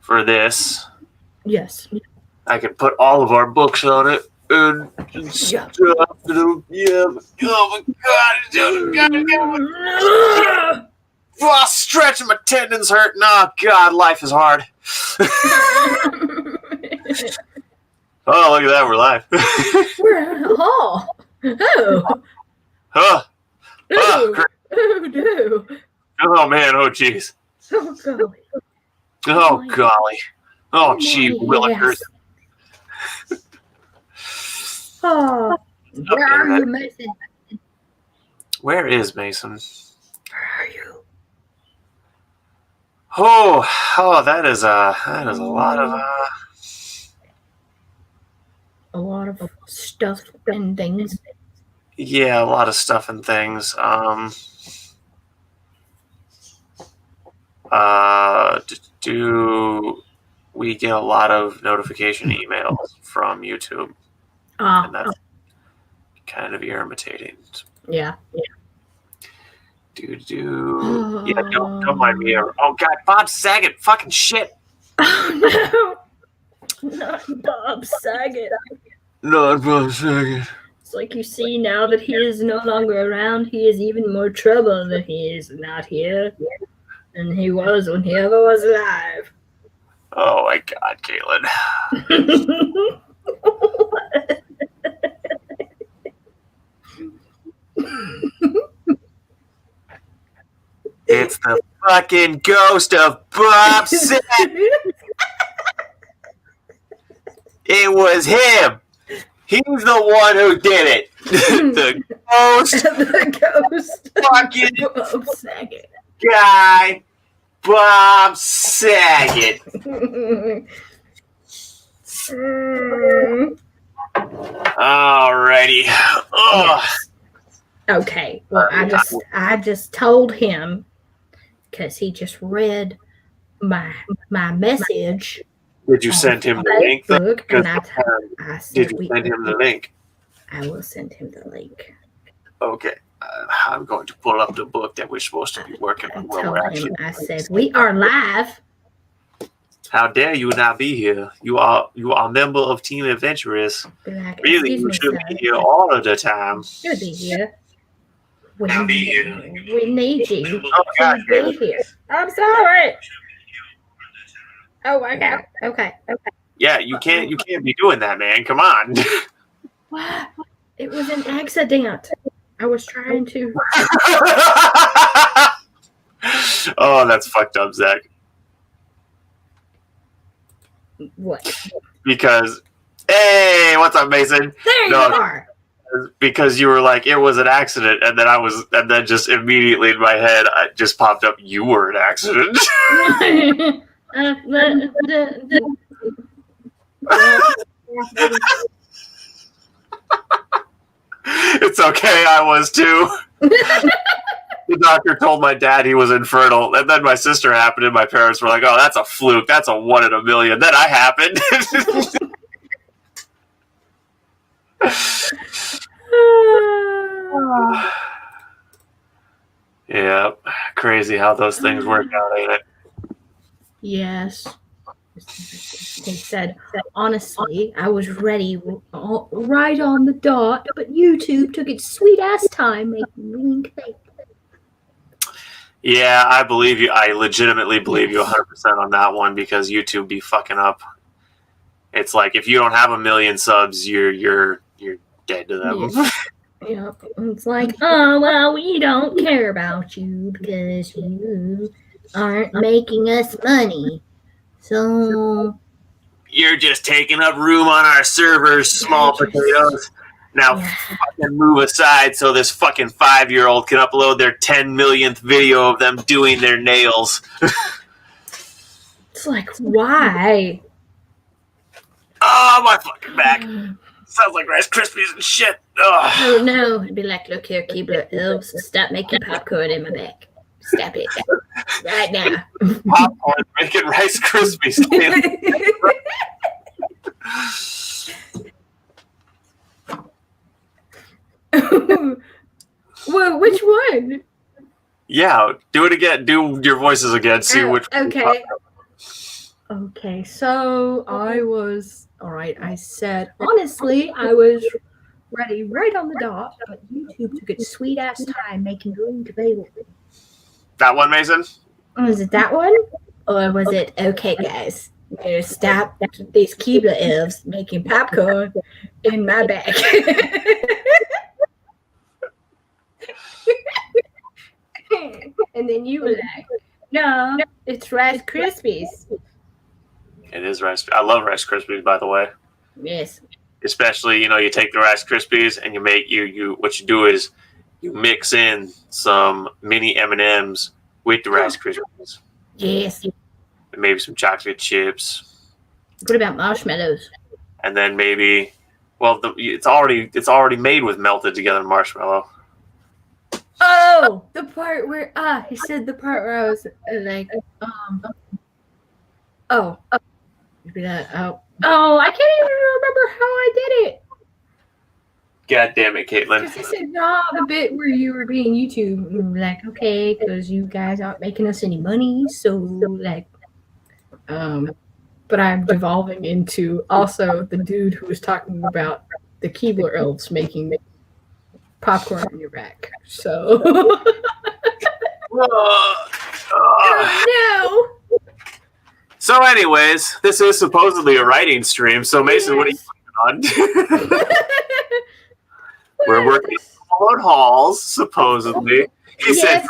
for this. Yes. I can put all of our books on it and stuff. Yeah. Oh my God. Oh, stretching, my tendons hurt. Oh God, life is hard. Oh, look at that, we're live. Oh man, oh jeez. Oh golly. Oh golly. Oh gee willikers. Oh, where are you, Mason? Where is Mason? Where are you? Oh, that is a lot of stuff and things. Yeah, a lot of stuff and things. Do we get a lot of notification emails from YouTube? And that's kind of irritating. Yeah. Yeah, don't mind me. Oh God, Bob Saget, fucking shit. Oh no, not Bob Saget. Not Bob Saget. It's like you see now that he is no longer around, he is even more trouble that he is not here than he was when he ever was alive. Oh my God, Caitlin. It's the fucking ghost of Bob Saget. It was him. He's the one who did it. The ghost. Fucking Bob Saget. Guy. Bob Saget. Alrighty. Oh. Okay. Well, I just told him because he just read my message. Did you send him the link? And I said, did you send him the link? I will send him the link. Okay. I'm going to pull up the book that we're supposed to be working on. I said, we are live. How dare you not be here? You are a member of Team Adventurous. Really, you should be here all of the time. Should be here. We need you Oh, God, to be here. I'm sorry. Oh my God. Okay. Yeah, you can't be doing that, man. Come on. What? It was an accident. I was trying to. Oh, that's fucked up, Zach. What? Because, hey, what's up, Mason? There you are. Because you were like, it was an accident, and then just immediately in my head, I just popped up, you were an accident. It's okay, I was too. The doctor told my dad he was infertile, and then my sister happened, and my parents were like, oh, that's a fluke, that's a 1 in a million. Then I happened. Yeah, crazy how those things work out, ain't it? Yes. They said, honestly, I was ready right on the dot, but YouTube took its sweet ass time making me link fake. Yeah, I believe you. I legitimately believe you 100% on that one because YouTube be fucking up. It's like if you don't have 1 million subs, you're dead to them. Yeah. It's like, oh well, we don't care about you because you aren't making us money. So you're just taking up room on our servers, small potatoes. Now fucking move aside so this fucking 5-year-old can upload their 10 millionth video of them doing their nails. It's like, why? Oh, my fucking back. Sounds like Rice Krispies and shit. Ugh. Oh no, it'd be like, look here, Keebler elves, stop making popcorn in my back. Stop it. Right now. Popcorn making Rice Krispies. Well, which one? Yeah, do it again. Do your voices again. See which. Okay. Okay, so I was all right. I said honestly, I was ready right on the dot, but YouTube took its sweet ass time making the link available. That one, Mason? Was it that one? Or was it okay, guys? I'm gonna stop these Keebler elves making popcorn in my bag. And then you were like, no, it's Rice Krispies. It is Rice. I love Rice Krispies, by the way. Yes. Especially, you take the Rice Krispies and you make what you do is you mix in some mini M&Ms with the Rice Krispies. Yes. And maybe some chocolate chips. What about marshmallows? And then maybe, it's already made with melted together marshmallow. Oh, the part where he said the part where I was like, oh, I can't even remember how I did it. God damn it, Caitlin. Because he said, no, the bit where you were being YouTube. And we're like, okay, because you guys aren't making us any money. So, like, but I'm devolving into also the dude who was talking about the Keebler elves making popcorn in your back. So, oh, no. So, anyways, this is supposedly a writing stream. So, Mason, What are you working on? We're working on halls, supposedly. He said.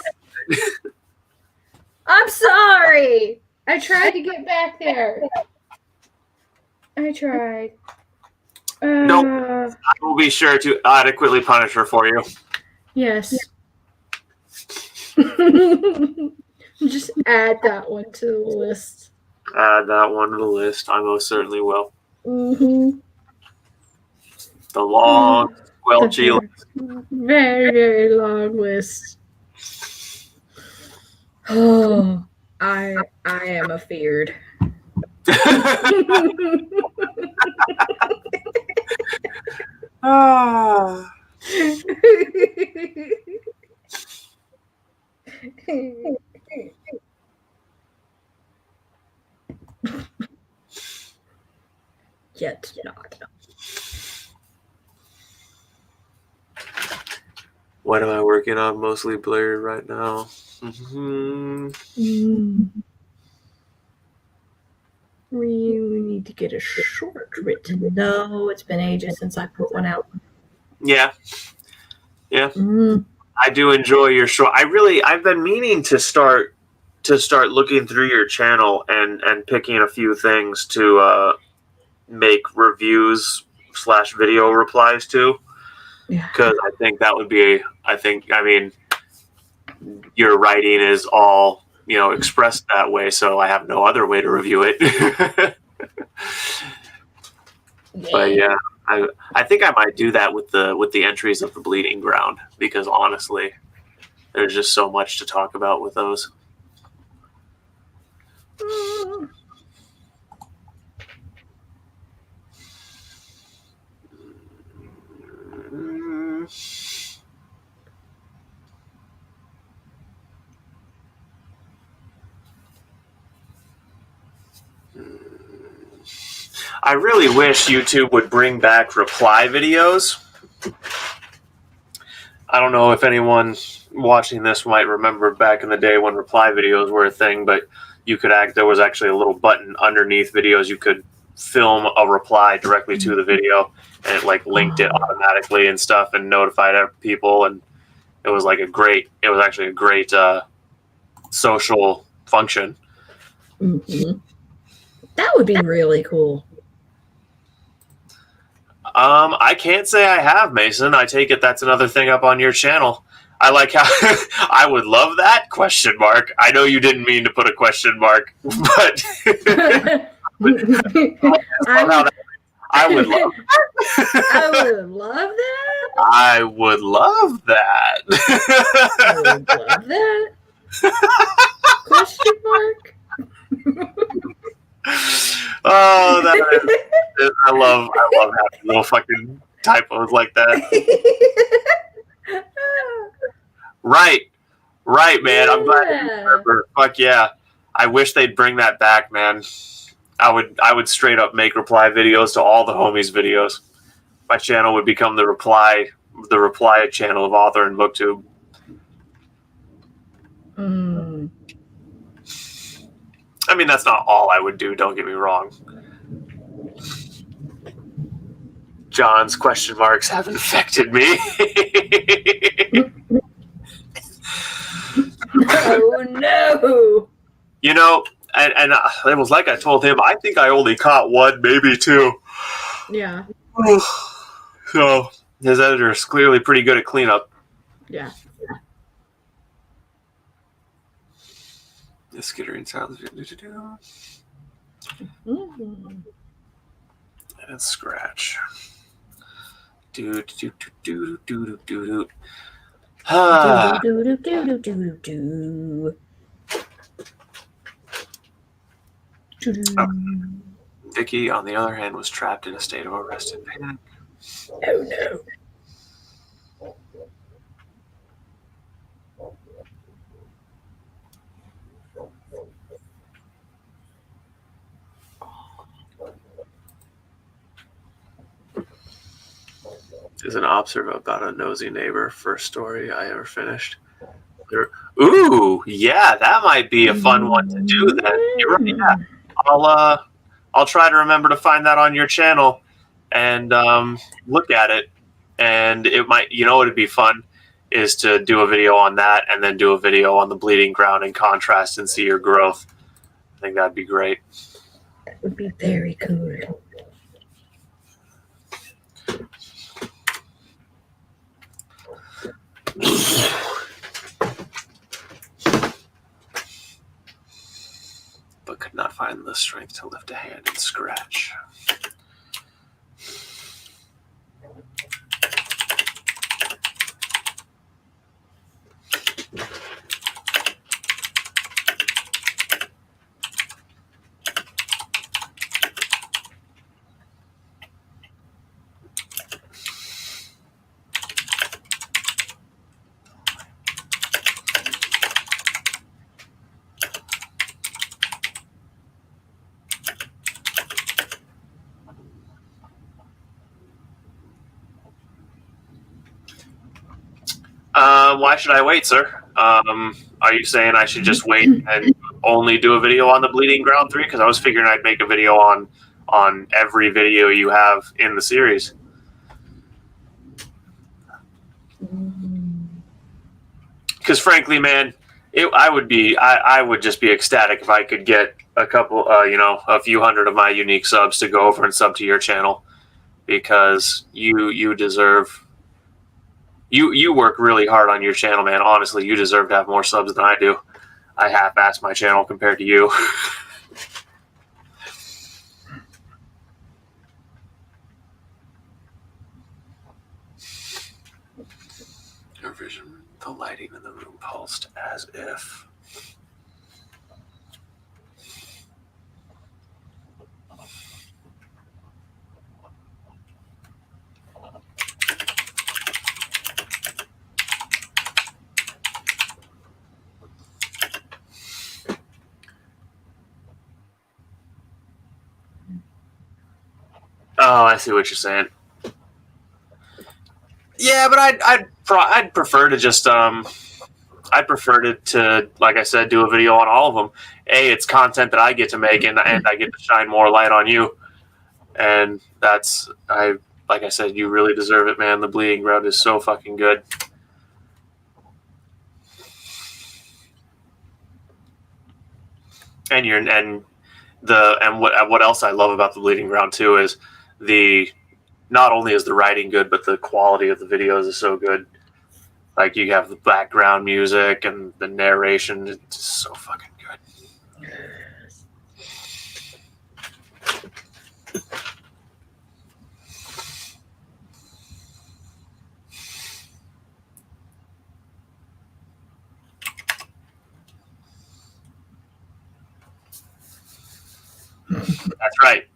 I'm sorry. I tried to get back there. I tried. No, I will be sure to adequately punish her for you. Yes. Just add that one to the list. Add that one to the list. I most certainly will. Mm-hmm. The long, squelchy list. Very, very long list. Oh, I am afeared. Ah. Yet not. What am I working on? Mostly blurred right now. Mm-hmm. We need to get a short written. No, it's been ages since I put one out. Yeah. I do enjoy your short. I've been meaning to start looking through your channel and picking a few things to make reviews / video replies to. Yeah. Because I think that would be. Your writing is all expressed that way, so I have no other way to review it. But yeah, I think I might do that with the entries of the Bleeding Ground, because honestly, there's just so much to talk about with those. I really wish YouTube would bring back reply videos. I don't know if anyone watching this might remember back in the day when reply videos were a thing, but there was actually a little button underneath videos. You could film a reply directly to the video, and it linked it automatically and stuff and notified people. And it was actually a great social function. Mm-hmm. That would be really cool. I can't say I have, Mason. I take it that's another thing up on your channel. I like how I would love that ? I know you didn't mean to put a question mark, but I would love that. I would love that. I would love that. I would love that. Question mark. Oh, I love having little fucking typos like that. Right, man. I'm glad you remember. Fuck yeah. I wish they'd bring that back, man. I would straight up make reply videos to all the homies' videos. My channel would become the reply channel of Author and BookTube. I mean, that's not all I would do, don't get me wrong. John's question marks have infected me. Oh, no. You know, and it was like I told him, I think I only caught one, maybe two. Yeah. So his editor is clearly pretty good at cleanup. Yeah. The skittering sounds. And scratch. Do do do do do do do do. Vicky, on the other hand, was trapped in a state of arrested panic. Oh no. Is an observe about a nosy neighbor. First story I ever finished. Ooh, yeah, that might be a fun one to do. Then you're right. Yeah, I'll try to remember to find that on your channel and look at it. And it might, you know, it'd be fun is to do a video on that and then do a video on the bleeding ground in contrast and see your growth. I think that'd be great. That would be very cool. But could not find the strength to lift a hand and scratch. Why should I wait, sir? Are you saying I should just wait and only do a video on the Bleeding Ground 3? Because I was figuring I'd make a video on every video you have in the series. Because frankly, man, I would just be ecstatic if I could get a couple, a few hundred of my unique subs to go over and sub to your channel, because you deserve. You work really hard on your channel, man. Honestly, you deserve to have more subs than I do. I half-assed my channel compared to you. Your vision, the lighting in the room pulsed as if. Oh, I see what you're saying. Yeah, but I'd prefer to just I'd prefer to like I said, do a video on all of them. It's content that I get to make, and I get to shine more light on you. And like I said, you really deserve it, man. The Bleeding Ground is so fucking good. And what else I love about the Bleeding Ground too is not only is the writing good, but the quality of the videos is so good. Like, you have the background music and the narration. It's just so fucking good.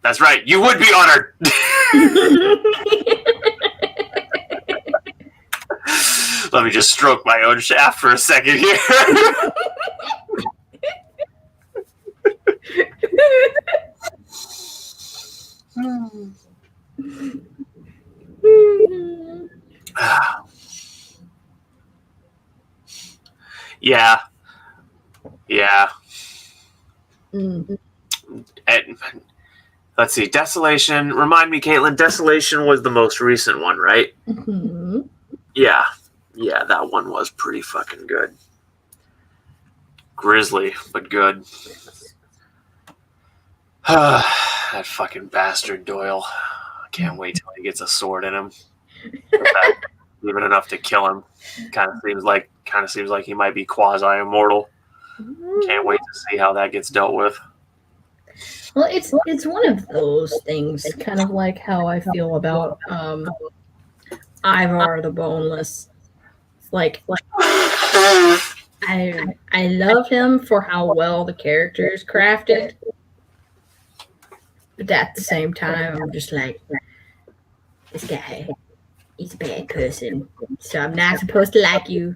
That's right. You would be honored. Let me just stroke my own shaft for a second here. Yeah. Yeah. Mm. And, let's see. Desolation. Remind me, Caitlin. Desolation was the most recent one, right? Mm-hmm. Yeah. Yeah, that one was pretty fucking good. Grisly, but good. That fucking bastard Doyle. I can't wait till he gets a sword in him. Even enough to kill him. Kind of seems like he might be quasi immortal. Can't wait to see how that gets dealt with. Well, it's one of those things, kind of like how I feel about Ivar the Boneless. Like I love him for how well the character is crafted, but at the same time, I'm just like, this guy, he's a bad person, so I'm not supposed to like you,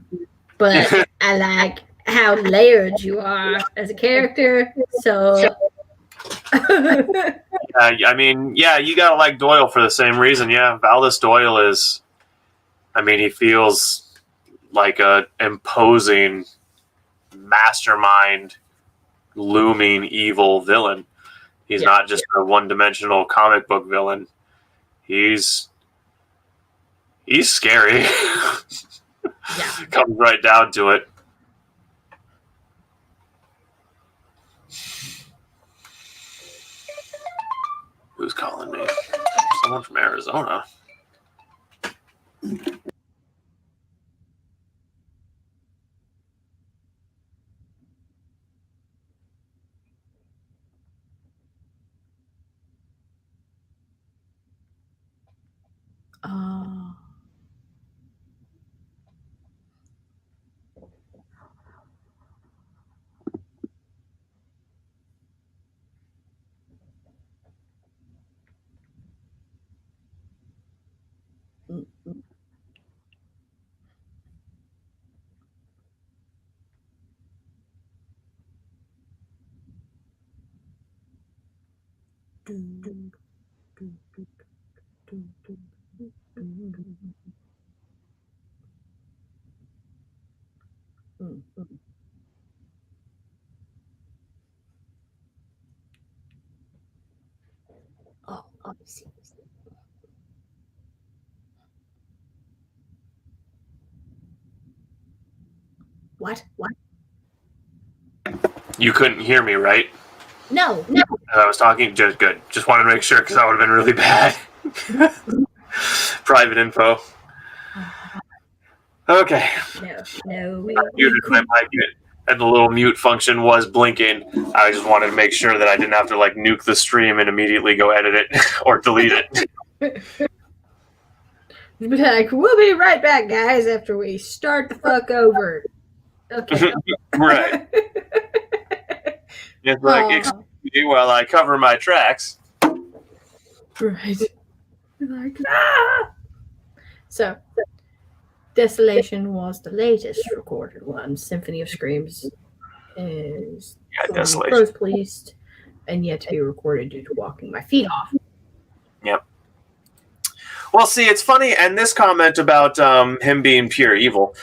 but I like how layered you are as a character. So, I mean, yeah, you gotta like Doyle for the same reason. Yeah, Valdis Doyle is. I mean, he feels like a imposing mastermind, looming evil villain. He's not just a one-dimensional comic book villain. He's scary. Comes right down to it. Who's calling me? Someone from Arizona. oh, I see. What? You couldn't hear me, right? No. I was talking. Just good. Just wanted to make sure because that would have been really bad. Private info. Okay. No. Muted my mic, and the little mute function was blinking. I just wanted to make sure that I didn't have to like nuke the stream and immediately go edit it or delete it. Like, we'll be right back, guys, after we start the fuck over. Okay. Right. It's like, excuse me while I cover my tracks. Right. Like, ah! So, Desolation was the latest recorded one. Symphony of Screams is Desolation. Crow's Pleased and yet to be recorded due to walking my feet off. Yep. Well, see, it's funny, and this comment about him being pure evil.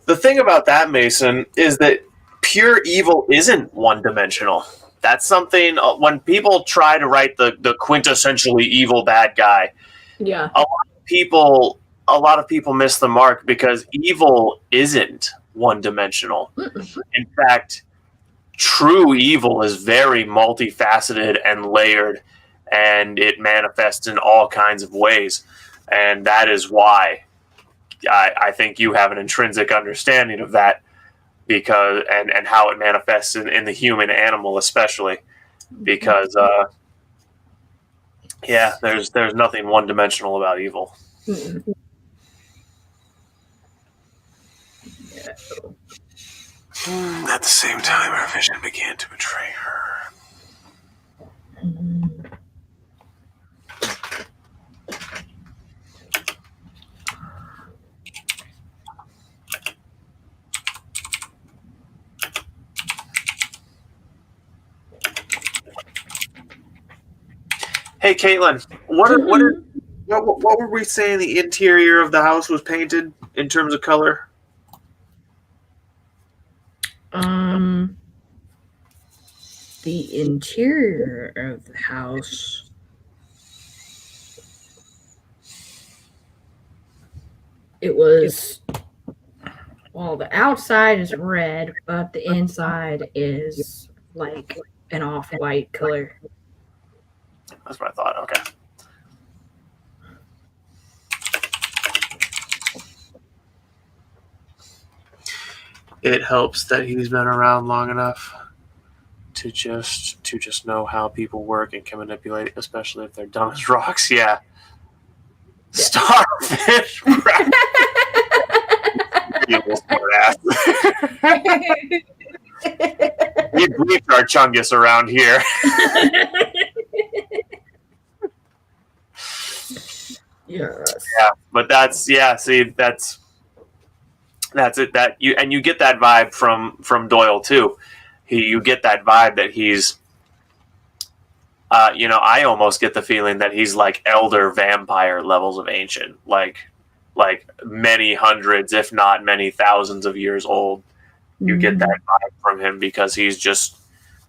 The thing about that, Mason, is that pure evil isn't one-dimensional. That's something, when people try to write the quintessentially evil bad guy, yeah, a lot of people miss the mark because evil isn't one-dimensional. In fact, true evil is very multifaceted and layered, and it manifests in all kinds of ways. And that is why I think you have an intrinsic understanding of that, because and how it manifests in the human animal especially, because there's nothing one-dimensional about evil. At the same time, her vision began to betray her. Hey, Caitlin, what were we saying the interior of the house was painted in terms of color? The interior of the house. It was, well, the outside is red, but the inside is like an off-white color. That's what I thought. Okay. It helps that he's been around long enough to just know how people work and can manipulate, especially if they're dumb as rocks. Yeah. Starfish. You little smart ass. We briefed our chungus around here. Yes. Yeah, but that's it. That you get that vibe from Doyle too. You get that vibe that he's, I almost get the feeling that he's like elder vampire levels of ancient, like many hundreds, if not many thousands of years old. You get that vibe from him because he's just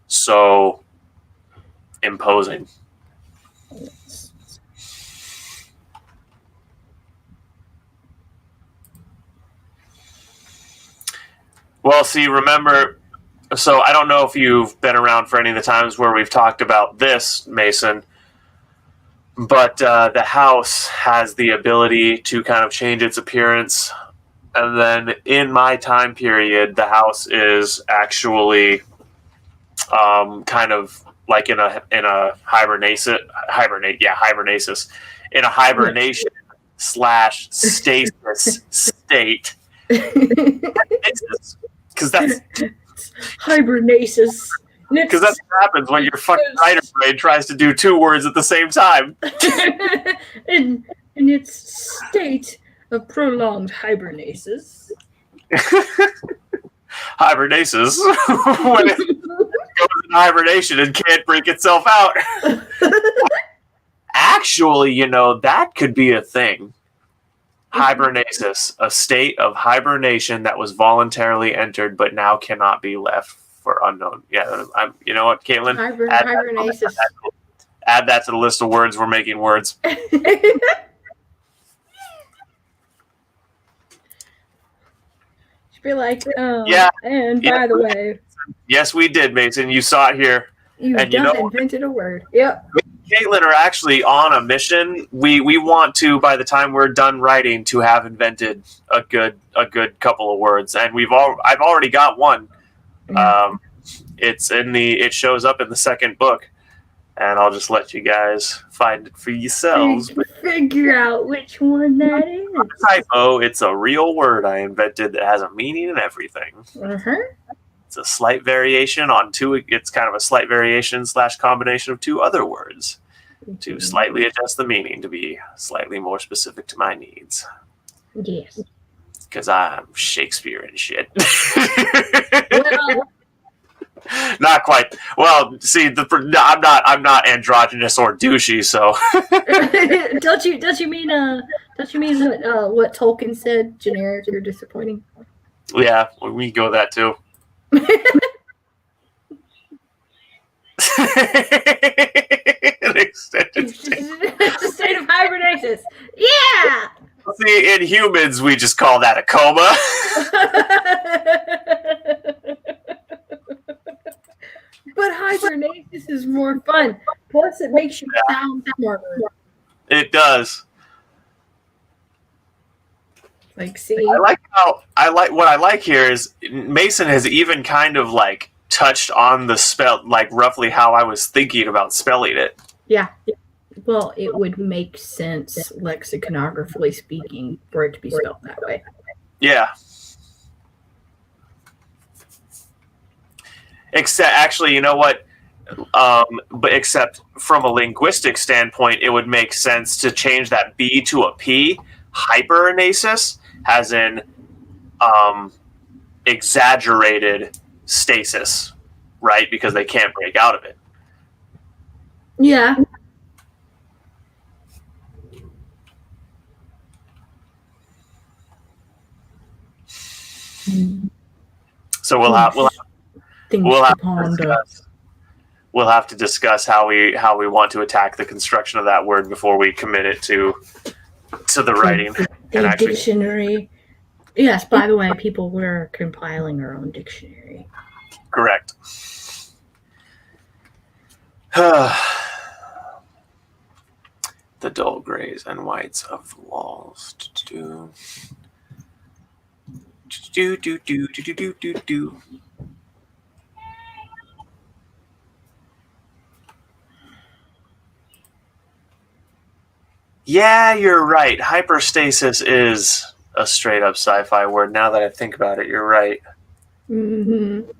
so imposing. Well, see, remember, so I don't know if you've been around for any of the times where we've talked about this, Mason, but the house has the ability to kind of change its appearance. And then in my time period, the house is actually kind of like in a hibernasis, in a hibernation / stasis state. Because that's hibernasis. Because that's what happens when your fucking writer brain tries to do two words at the same time. in its state of prolonged hibernasis. Hibernasis. When it goes in hibernation and can't break itself out. Actually, that could be a thing. Hibernasis, a state of hibernation that was voluntarily entered but now cannot be left for unknown. Yeah, you know what, Caitlin? Hibernasis. Add that to the list of words we're making words. Should be like, yeah. And by the way, yes, we did, Mason. You saw it here. You invented a word. Yep. Caitlin are actually on a mission. We want to, by the time we're done writing, to have invented a good couple of words, and I've already got one. It shows up in the second book, and I'll just let you guys find it for yourselves. Figure out which one that is. Not a typo. It's a real word I invented that has a meaning and everything. It's a slight variation on two. It's kind of a slight variation / combination of two other words to slightly adjust the meaning to be slightly more specific to my needs. Yes. Because I'm Shakespeare and shit. Well, not quite. Well, see, I'm not androgynous or douchey, so. Don't you mean what Tolkien said? Generic or disappointing? Yeah, we can go with that too. An extended state. It's a state of hibernasis. Yeah. See, in humans, we just call that a coma. But hibernasis is more fun. Plus, it makes you sound smarter. It does. Like, see, what I like here is Mason has even kind of like touched on the spell, like roughly how I was thinking about spelling it. Yeah. Well, it would make sense, lexiconographically speaking, for it to be spelled that way. Yeah. Except, actually, you know what? But except from a linguistic standpoint, it would make sense to change that B to a P. Hyperenasis, as in exaggerated stasis, right? Because they can't break out of it. Yeah. So we'll have to discuss how we want to attack the construction of that word before we commit it to the writing. The dictionary. Yes, by the way, people, we're compiling our own dictionary. Correct. The dull grays and whites of the walls. Yeah, you're right. Hyperstasis is a straight up sci-fi word. Now that I think about it, you're right. Mm-hmm.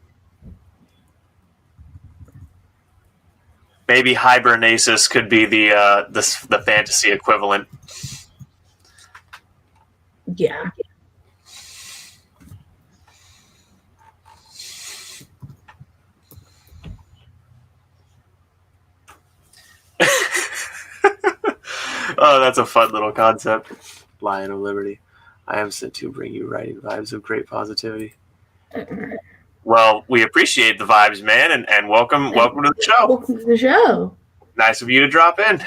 Maybe hibernasis could be the fantasy equivalent. Yeah. Oh, that's a fun little concept. Lion of Liberty. I am sent to bring you writing vibes of great positivity. Well, we appreciate the vibes, man, and welcome to the show. Welcome to the show. Nice of you to drop in.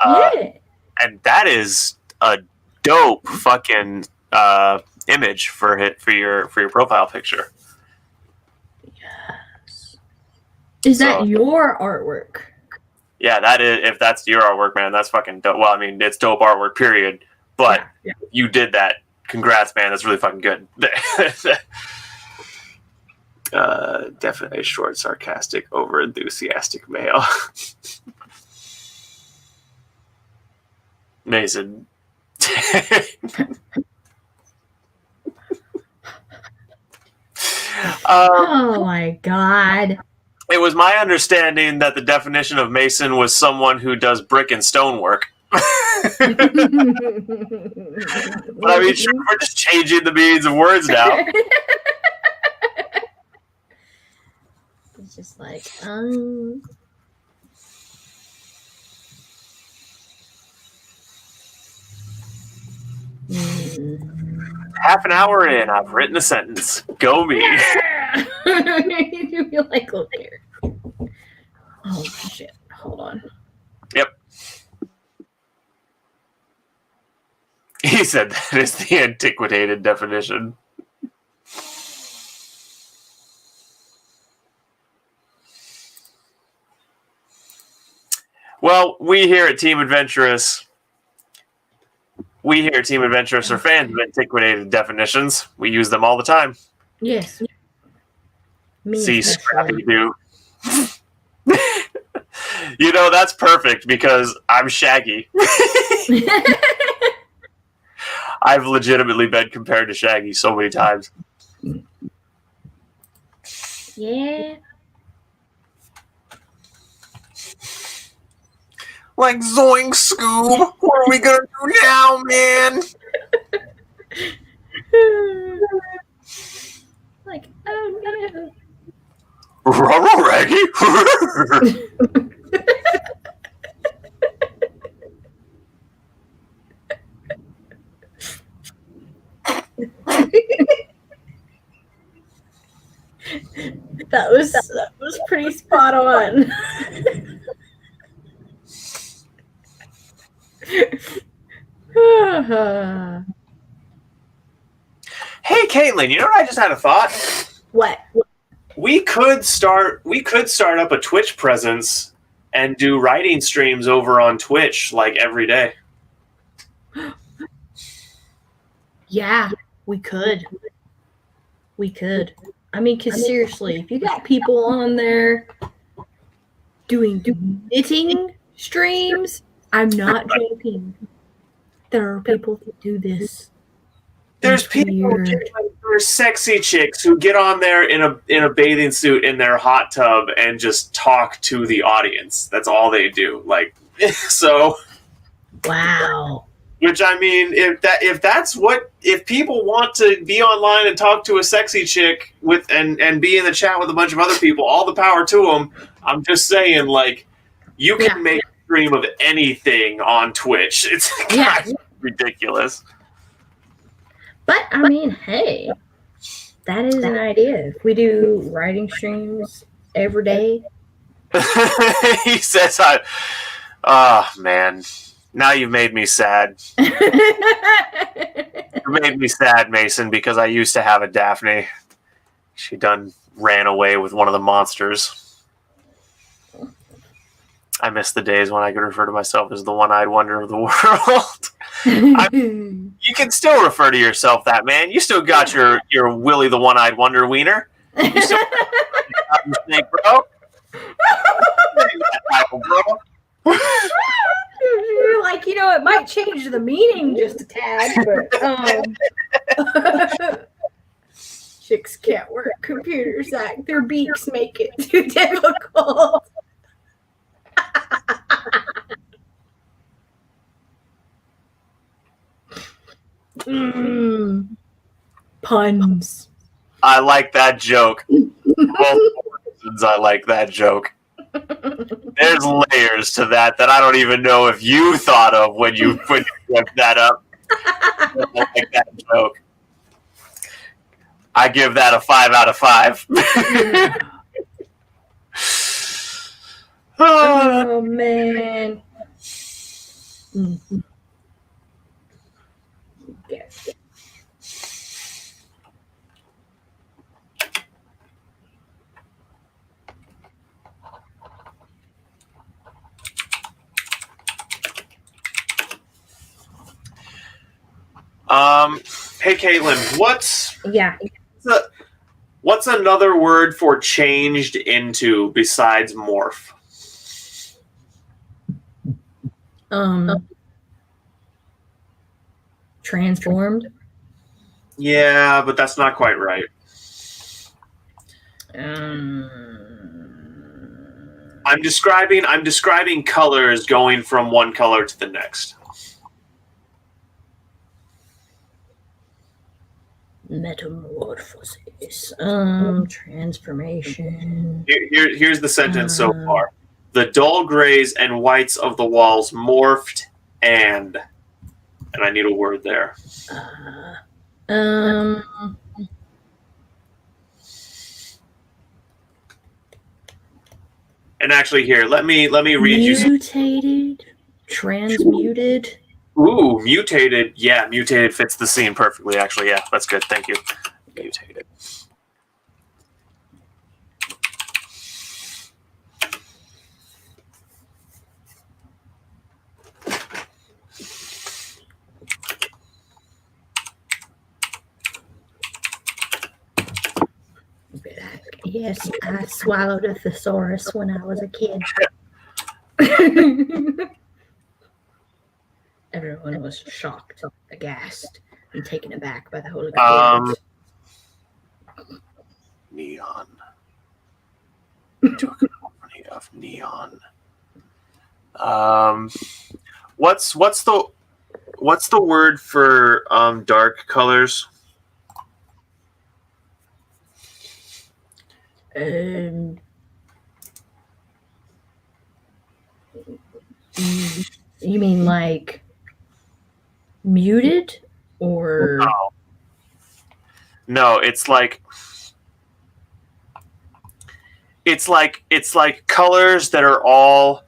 Yeah. And that is a dope fucking image for your profile picture. Yes. Is that your artwork? Yeah, that is. If that's your artwork, man, that's fucking dope. Well, I mean, it's dope artwork, period. But you did that. Congrats, man. That's really fucking good. Definitely a short, sarcastic, over-enthusiastic male. Mason. Oh my god. It was my understanding that the definition of Mason was someone who does brick and stone work. But I mean, sure, we're just changing the meanings of words now. It's just like, Half an hour in, I've written a sentence. Go me. You're like, look here. Oh shit! Hold on. Yep. He said that is the antiquated definition. Well, we here at Team Adventurous are fans of antiquated definitions. We use them all the time. Yes. See, Scrappy Doo. You know, that's perfect because I'm Shaggy. I've legitimately been compared to Shaggy so many times. Yeah. Like, zoink, Scoob. What are we gonna do now, man? Like, oh no. Raggy. That was pretty spot on. Hey, Caitlin, you know what I just had a thought? What? We could start up a Twitch presence and do writing streams over on Twitch like every day. Yeah, we could. I mean, because seriously, if you got people on there doing knitting streams, I'm not joking. There are people that do this. There's there's sexy chicks who get on there in a bathing suit in their hot tub and just talk to the audience. That's all they do. Like, so. Wow. Which, I mean, if people want to be online and talk to a sexy chick and be in the chat with a bunch of other people, all the power to them. I'm just saying, like, you can make a stream of anything on Twitch. It's kind of ridiculous. But I mean, hey, That is an idea. If we do writing streams every day. He says, "Oh man, now you've made me sad. You made me sad, Mason, because I used to have a Daphne. She done ran away with one of the monsters. I miss the days when I could refer to myself as the one-eyed wonder of the world." You can still refer to yourself that, man. You still got your Willy the One-Eyed Wonder wiener. You still got your snake, bro. You're like, it might change the meaning just a tad, but chicks can't work computers. Their beaks make it too difficult. Puns. I like that joke. Both reasons I like that joke. There's layers to that I don't even know if you thought of when you whipped that up. I like that joke. I give that a 5 out of 5. Oh man. Mm-hmm. Yes. Hey Caitlin, what's another word for changed into besides morph? Transformed. Yeah, but that's not quite right. I'm describing colors going from one color to the next. Metamorphosis. Transformation. Here's the sentence so far. The dull grays and whites of the walls morphed and I need a word there. And actually, here, let me read you. Mutated, transmuted. Ooh, mutated. Yeah, mutated fits the scene perfectly. Actually, yeah, that's good. Thank you. Mutated. Yes, I swallowed a thesaurus when I was a kid. Everyone was shocked, aghast, and taken aback by the whole experience. Neon. Took a company of neon. What's the word for dark colors? You mean like muted or no, it's like colors that are all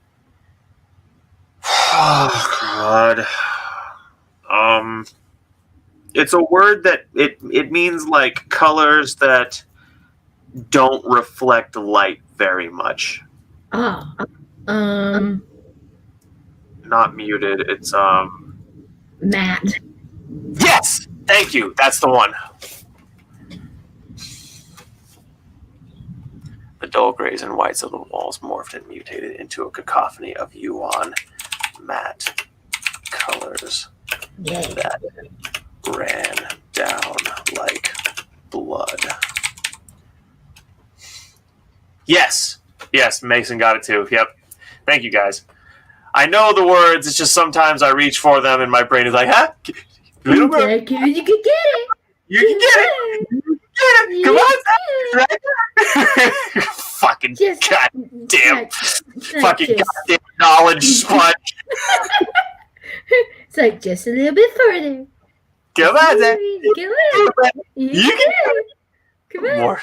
oh god. It's a word that it means like colors that don't reflect light very much. not muted, it's matte. Yes, thank you, that's the one. The dull grays and whites of the walls morphed and mutated into a cacophony of yuan matte colors that ran down like blood. Yes, Mason got it too. Yep. Thank you, guys. I know the words, it's just sometimes I reach for them and my brain is like, huh? You can get it. You can get it. Get it. Come on. Right? Fucking goddamn. Fucking goddamn knowledge sponge. It's like just a little bit further. Come on, Zach. You can get it. More.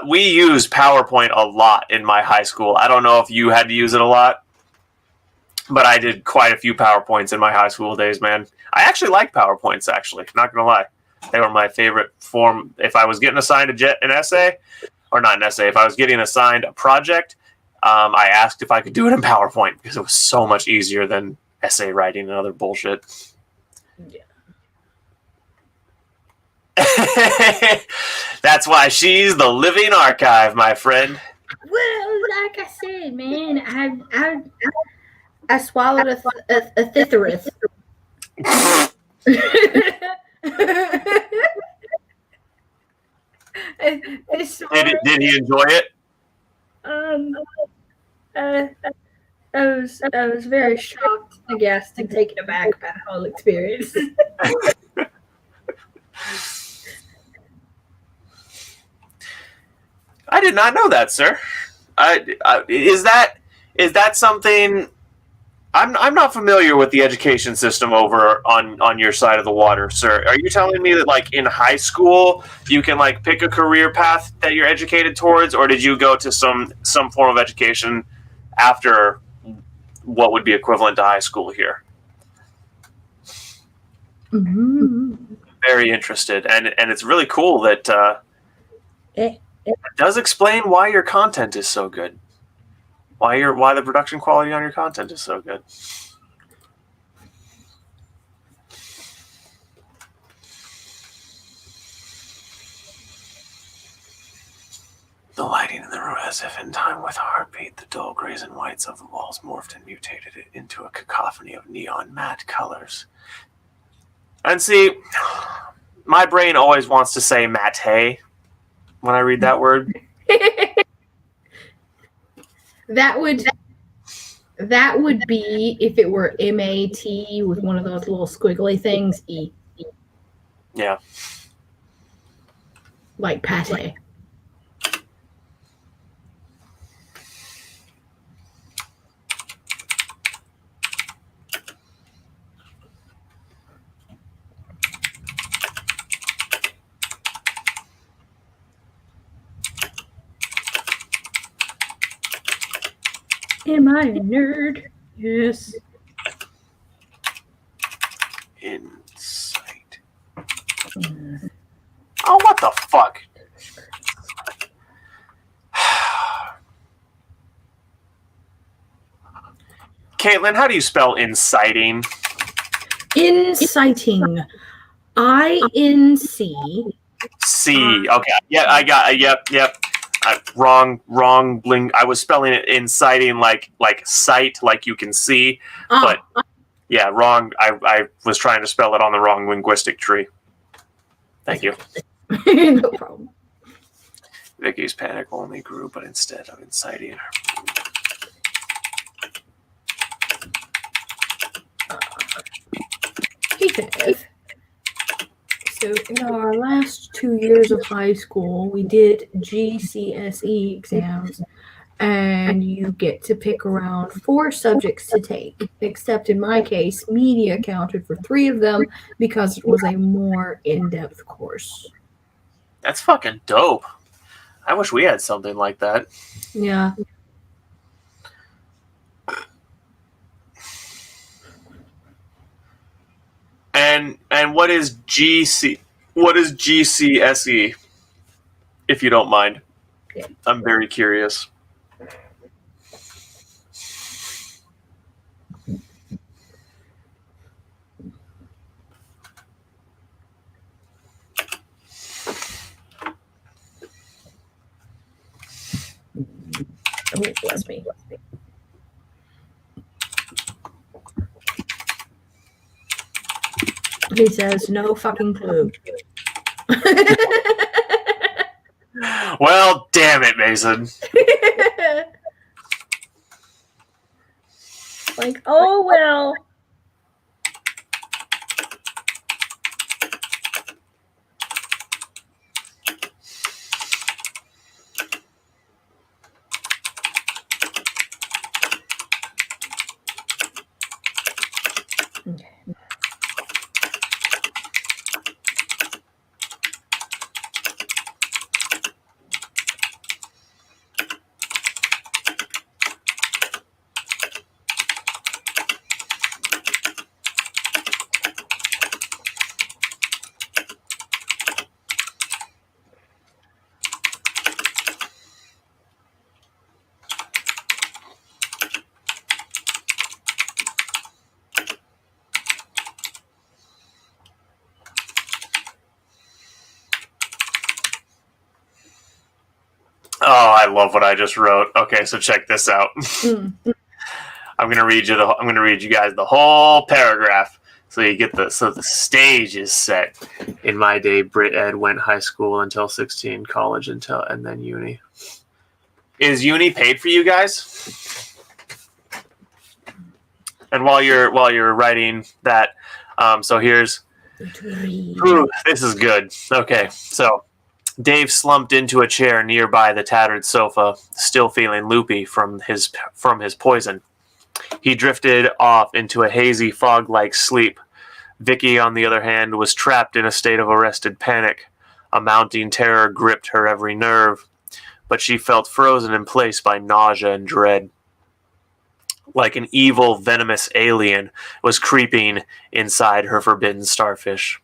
We use PowerPoint a lot in my high school. I don't know if you had to use it a lot, but I did quite a few PowerPoints in my high school days, man. I actually like PowerPoints, actually. Not going to lie. They were my favorite form. If I was getting assigned an essay, or not an essay, if I was getting assigned a project, I asked if I could do it in PowerPoint because it was so much easier than essay writing and other bullshit. Yeah. That's why she's the living archive, my friend. Well, like I said, man, I swallowed a thitherith. Did he enjoy it? I was very shocked, aghast, and taken aback by the whole experience. I did not know that, sir. Is that something? I'm not familiar with the education system over on your side of the water, sir. Are you telling me that, like, in high school you can, like, pick a career path that you're educated towards, or did you go to some form of education after what would be equivalent to high school here? Mm-hmm. Very interested, and it's really cool that it does explain why your content is so good. Why the production quality on your content is so good. The lighting in the room, as if in time with a heartbeat, the dull grays and whites of the walls morphed and mutated it into a cacophony of neon matte colors. And see, my brain always wants to say matte when I read that word. That would be if it were M-A-T with one of those little squiggly things. E. Yeah. Like pate. Am I a nerd? Yes. Insight. Oh, what the fuck? Caitlin, how do you spell inciting? Inciting. I-N-C. C. Okay. Yeah, I got. Yep. Wrong. I was spelling it inciting like sight, like you can see, but yeah, wrong. I was trying to spell it on the wrong linguistic tree. Thank you. No problem. Vicky's panic only grew, but instead of inciting her. So in our last 2 years of high school, we did GCSE exams, and you get to pick around 4 subjects to take, except in my case, media counted for 3 of them because it was a more in-depth course. That's fucking dope. I wish we had something like that. Yeah. And what is GCSE, if you don't mind? Yeah. I'm very curious. Oh, bless me. He says, no fucking clue. Well, damn it, Mason. Like, oh, well. Okay. I love what I just wrote. Okay, so check this out. I'm gonna read you guys the whole paragraph, so you get the stage is set. In my day, Brit Ed went high school until 16, college and then uni. Is uni paid for you guys? And while you're writing that, so here's. Ooh, this is good. Okay, so Dave slumped into a chair nearby the tattered sofa, still feeling loopy from his poison. He drifted off into a hazy, fog-like sleep. Vicky, on the other hand, was trapped in a state of arrested panic. A mounting terror gripped her every nerve, but she felt frozen in place by nausea and dread. Like an evil, venomous alien was creeping inside her forbidden starfish.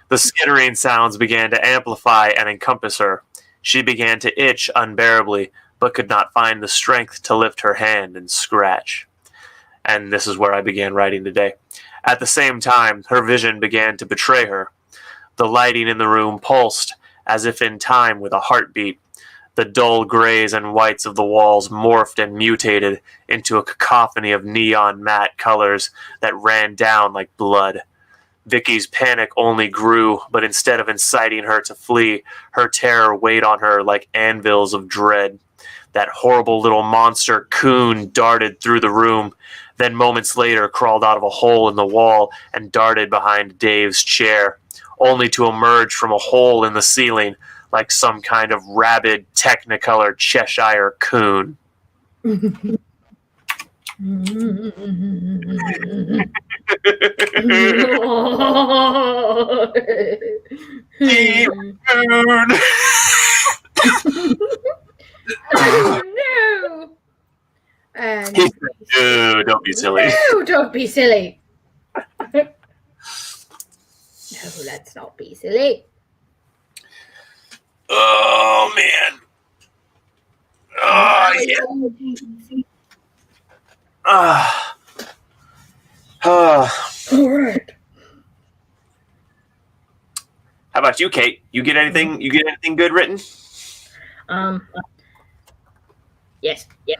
The skittering sounds began to amplify and encompass her. She began to itch unbearably, but could not find the strength to lift her hand and scratch. And this is where I began writing today. At the same time, her vision began to betray her. The lighting in the room pulsed, as if in time with a heartbeat. The dull grays and whites of the walls morphed and mutated into a cacophony of neon matte colors that ran down like blood. Vicky's panic only grew, but instead of inciting her to flee, her terror weighed on her like anvils of dread. That horrible little monster coon darted through the room, then moments later crawled out of a hole in the wall and darted behind Dave's chair, only to emerge from a hole in the ceiling like some kind of rabid Technicolor Cheshire coon. No. And no, don't be silly. No, don't be silly. No, let's not be silly. Oh, man. Oh, yeah. All right. How about you, Kate? You get anything? You get anything good written? Yes. Yeah.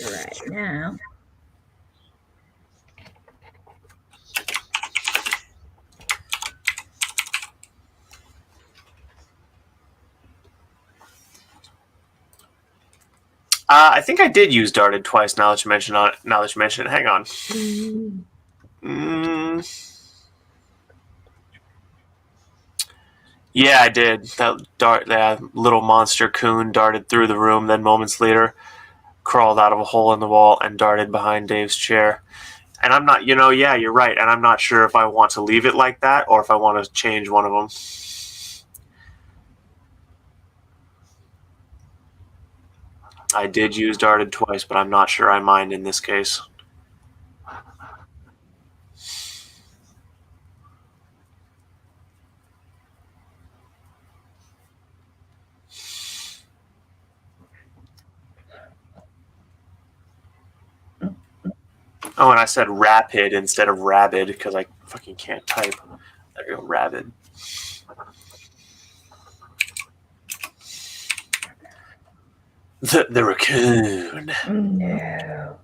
Right now. I think I did use darted twice. Now that you mention it, hang on. Yeah, I did. That little monster coon darted through the room, then moments later crawled out of a hole in the wall and darted behind Dave's chair. And I'm not, yeah, you're right. And I'm not sure if I want to leave it like that or if I want to change one of them. I did use darted twice, but I'm not sure I mind in this case. Oh, and I said rapid instead of rabid because I fucking can't type. There you go, rabid. The raccoon. No.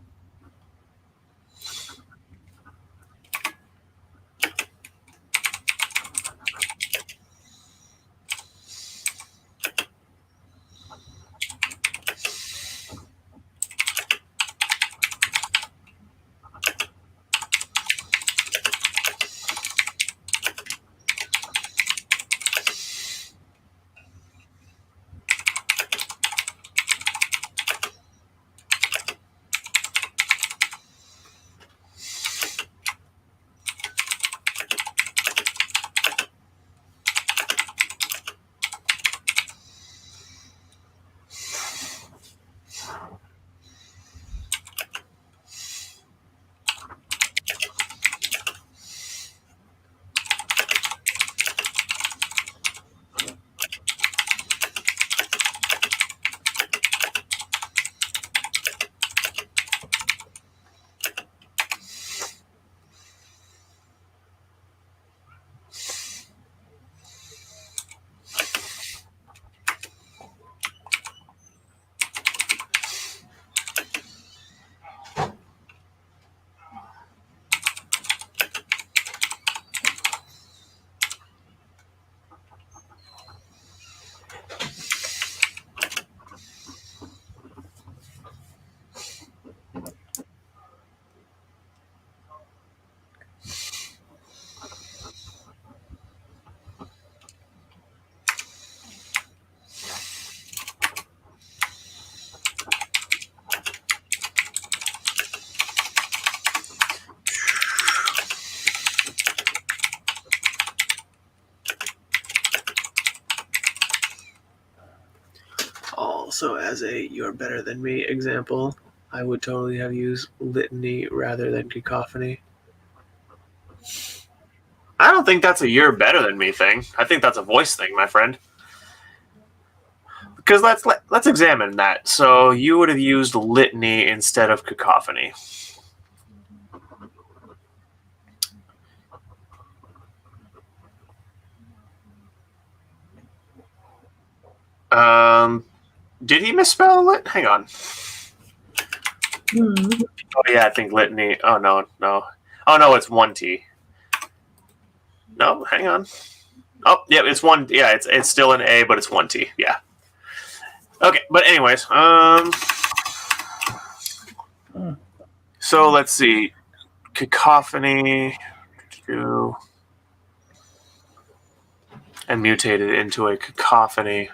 Also, as a "you're better than me" example, I would totally have used litany rather than cacophony. I don't think that's a "you're better than me" thing. I think that's a voice thing, my friend. Because let's examine that. So you would have used litany instead of cacophony. Did he misspell lit? Hang on. Oh yeah, I think litany. Oh no. Oh no, it's one T. No, hang on. Oh yeah, it's one. Yeah, it's still an A, but it's one T. Yeah. Okay, but anyways, so let's see, cacophony, and mutated into a cacophony.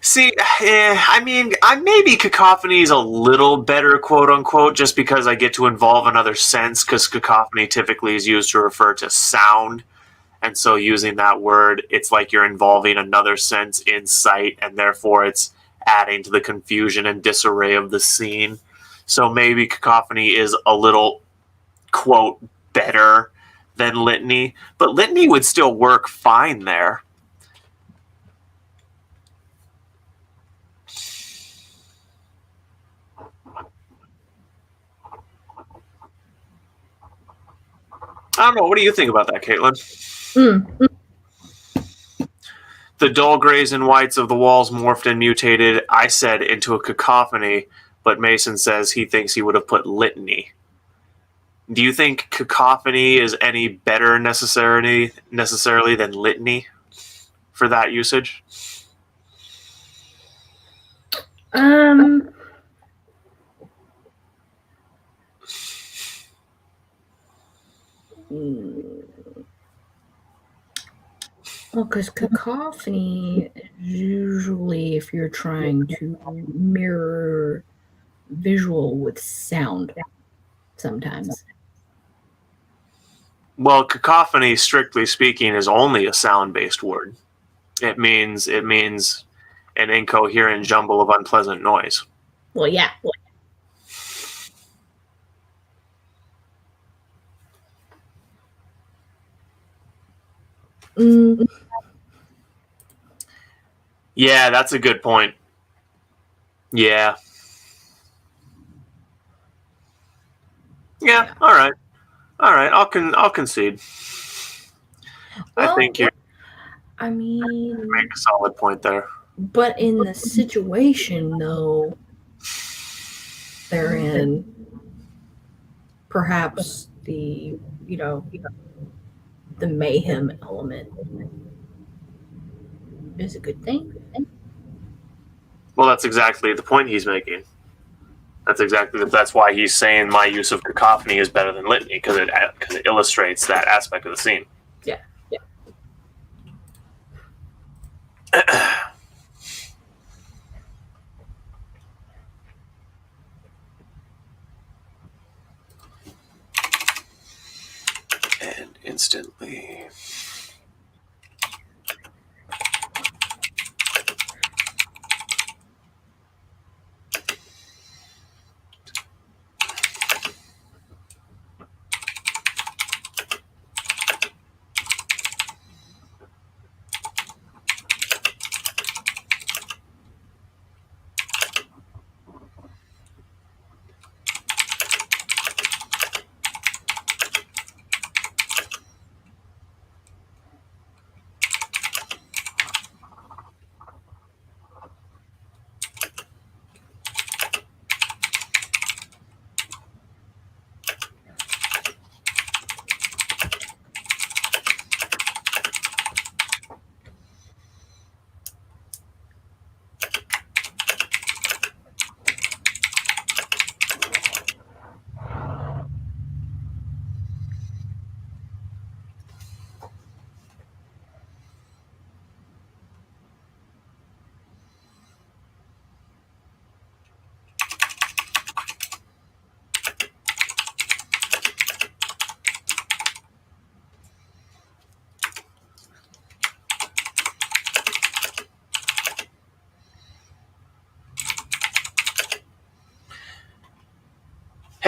See, I mean, maybe cacophony is a little better, quote unquote, just because I get to involve another sense, because cacophony typically is used to refer to sound. And so using that word, it's like you're involving another sense in sight, and therefore it's adding to the confusion and disarray of the scene. So maybe cacophony is a little, quote, better than litany, but litany would still work fine there. I don't know. What do you think about that, Caitlin? The dull grays and whites of the walls morphed and mutated, I said, into a cacophony, but Mason says he thinks he would have put litany. Do you think cacophony is any better necessarily than litany for that usage? Well, because cacophony is usually if you're trying to mirror visual with sound sometimes. Well, cacophony, strictly speaking, is only a sound-based word. It means an incoherent jumble of unpleasant noise. Well, yeah. Yeah, that's a good point. Yeah. Yeah. All right. I'll concede. Well, I think you I mean, make a solid point there. But in the situation, though, they're in perhaps the mayhem element is a good thing. Well, that's exactly the point he's making. That's why he's saying my use of cacophony is better than litany, because it illustrates that aspect of the scene. Yeah. And instantly.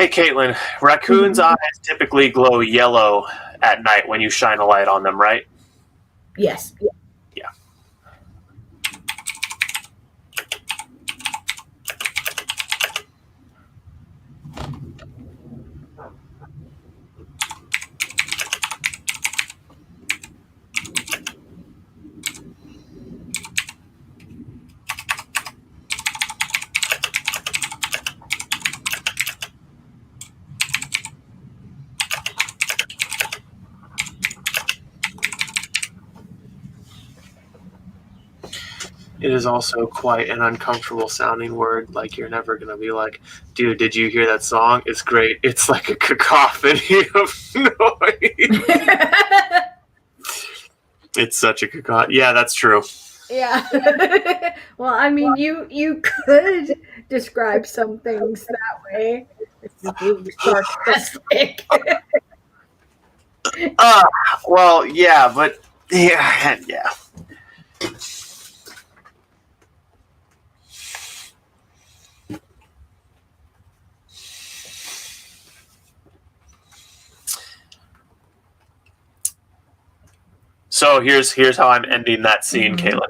Hey, Caitlin, raccoons' eyes typically glow yellow at night when you shine a light on them, right? Yes. Yeah. It is also quite an uncomfortable sounding word. Like, you're never going to be like, dude, did you hear that song? It's great. It's like a cacophony of noise. It's such a cacophony. Yeah, that's true. Yeah. Well, I mean, you could describe some things that way. It's just being sarcastic. Well, yeah, but yeah. So here's how I'm ending that scene, Caitlin.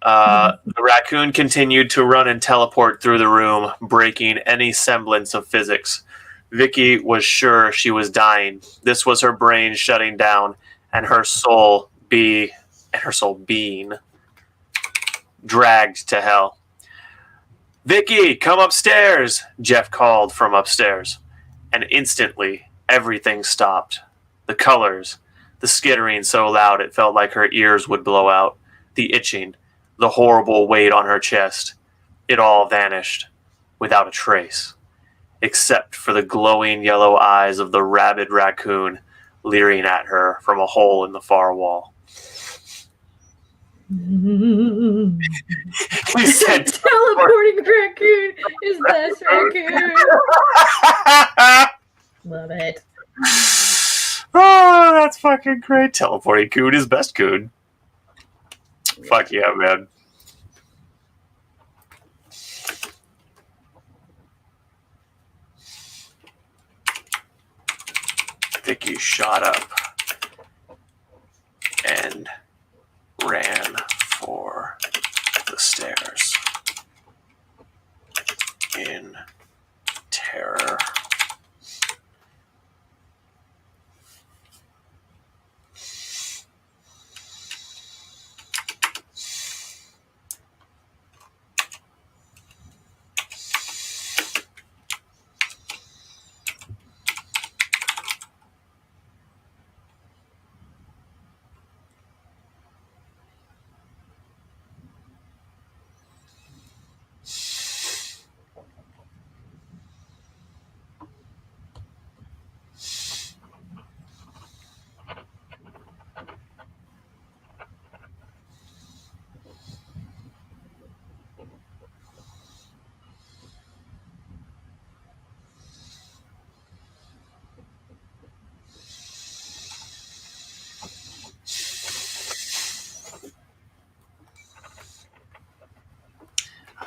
The raccoon continued to run and teleport through the room, breaking any semblance of physics. Vicky was sure she was dying. This was her brain shutting down, and her soul being dragged to hell. Vicky, come upstairs, Jeff called from upstairs. And instantly, everything stopped. The colors, the skittering so loud it felt like her ears would blow out, the itching, the horrible weight on her chest. It all vanished, without a trace, except for the glowing yellow eyes of the rabid raccoon leering at her from a hole in the far wall. He said, teleporting raccoon is best raccoon. Love it. Oh, that's fucking great. Teleporting coon is best coon. Fuck yeah, man. Vicky shot up and ran for the stairs in terror.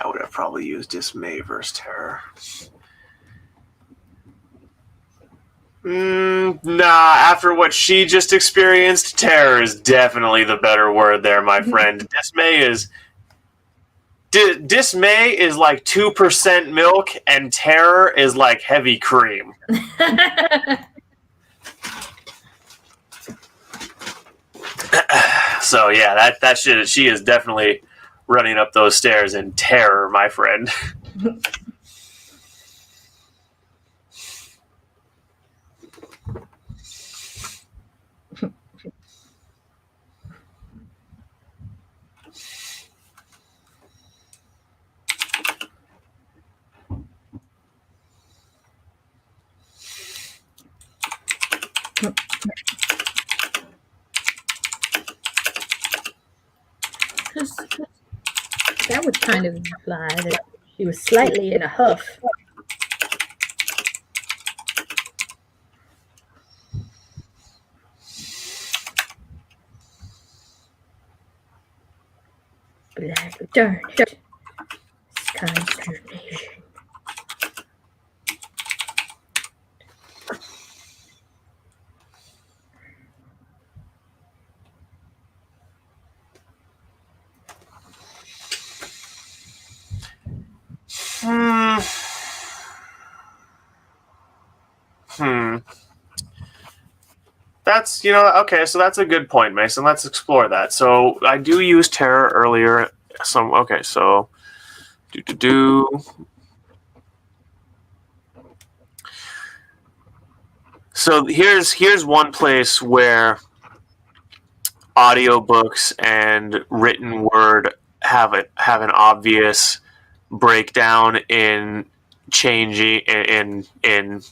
I would have probably used dismay versus terror. Nah, after what she just experienced, terror is definitely the better word there, my friend. Dismay is like 2% milk, and terror is like heavy cream. So yeah, that shit. She is definitely running up those stairs in terror, my friend. That would kind of imply that she was slightly in a huff. Black darn it. Consternation. That's, okay, so that's a good point, Mason. Let's explore that. So I do use terror earlier. Okay, so So here's one place where audiobooks and written word have an obvious breakdown in changing in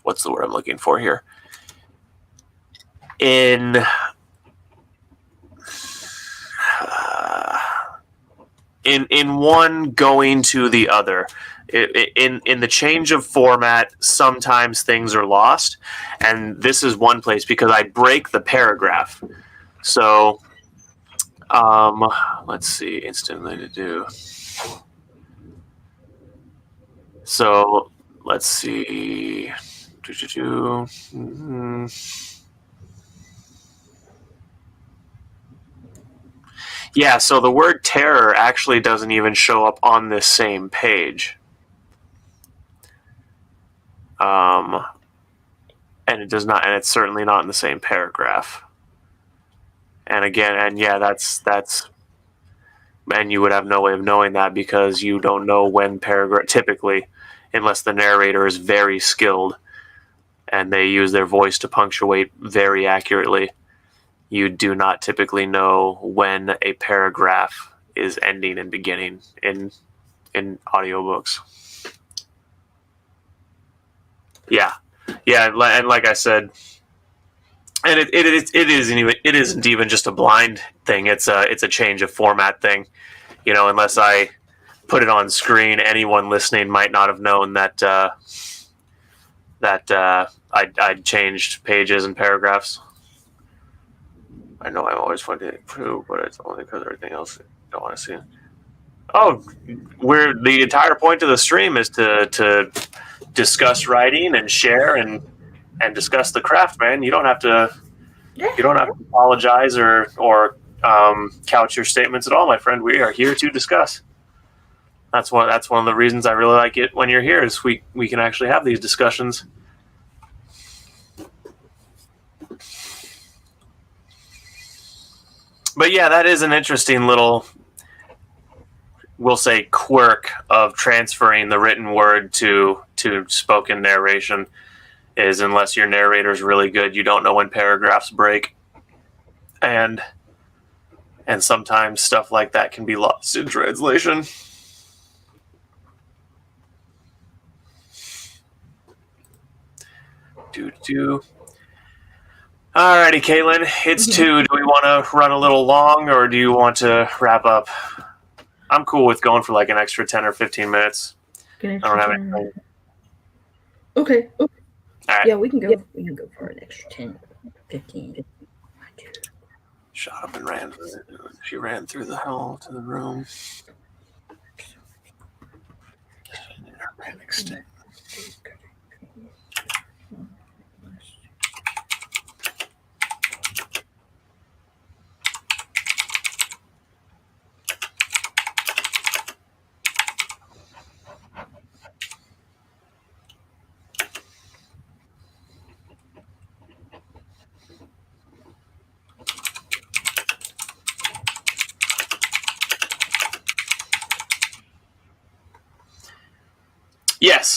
what's the word I'm looking for here? In one going to the other. In the change of format, sometimes things are lost, and this is one place because I break the paragraph. So, let's see, instantly to do. So let's see. Yeah, so the word terror actually doesn't even show up on this same page. And it does not, and it's certainly not in the same paragraph. And again, and yeah, that's, and you would have no way of knowing that because you don't know when paragraph, typically, unless the narrator is very skilled and they use their voice to punctuate very accurately, you do not typically know when a paragraph is ending and beginning in audiobooks. Yeah, and like I said, and it isn't even just a blind thing. It's a change of format thing. Unless I put it on screen, anyone listening might not have known that I'd changed pages and paragraphs. I know I'm always finding it true, but it's only because everything else I don't want to see. Oh, the entire point of the stream is to discuss writing and share and discuss the craft, man. You don't have to apologize or couch your statements at all, my friend. We are here to discuss. That's one of the reasons I really like it when you're here is we can actually have these discussions. But yeah, that is an interesting little, we'll say, quirk of transferring the written word to spoken narration is unless your narrator is really good, you don't know when paragraphs break. And sometimes stuff like that can be lost in translation. Alrighty, Caitlin, it's 2. Do we want to run a little long, or do you want to wrap up? I'm cool with going for like an extra 10 or 15 minutes. I don't have anything. Okay. All right. Yeah, we can go. We can go for an extra 10, 15. Shot up and ran. She ran through the hall to the room.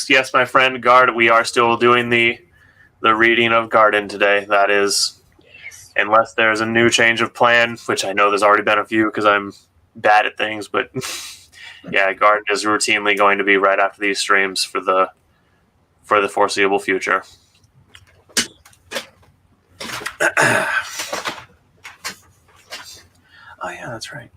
Yes, my friend Guard. We are still doing the reading of Garden today. That is, unless there's a new change of plan, which I know there's already been a few because I'm bad at things. But yeah, Garden is routinely going to be right after these streams for the foreseeable future. Oh yeah, that's right.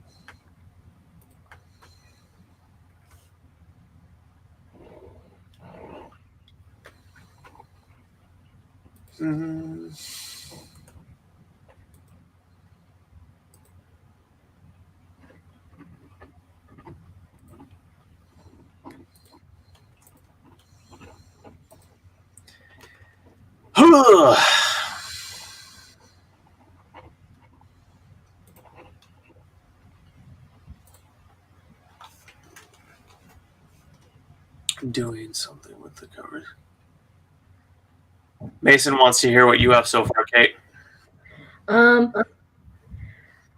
Doing something with the covers. Mason wants to hear what you have so far, Kate.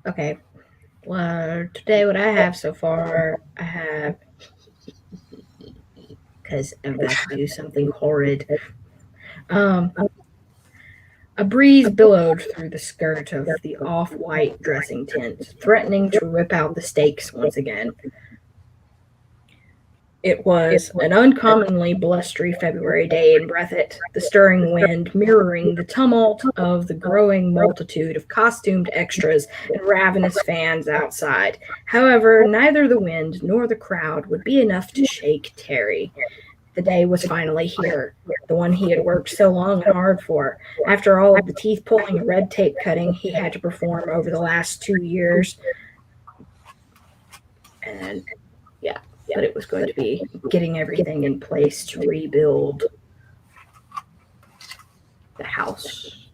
Okay. Well, today what I have so far, I have, because I'm about to do something horrid. A breeze billowed through the skirt of the off-white dressing tent, threatening to rip out the stakes once again. It was an uncommonly blustery February day in Breathitt, the stirring wind mirroring the tumult of the growing multitude of costumed extras and ravenous fans outside. However, neither the wind nor the crowd would be enough to shake Terry. The day was finally here, the one he had worked so long and hard for. After all of the teeth pulling and red tape cutting he had to perform over the last 2 years. And yeah, but it was going to be getting everything in place to rebuild the house.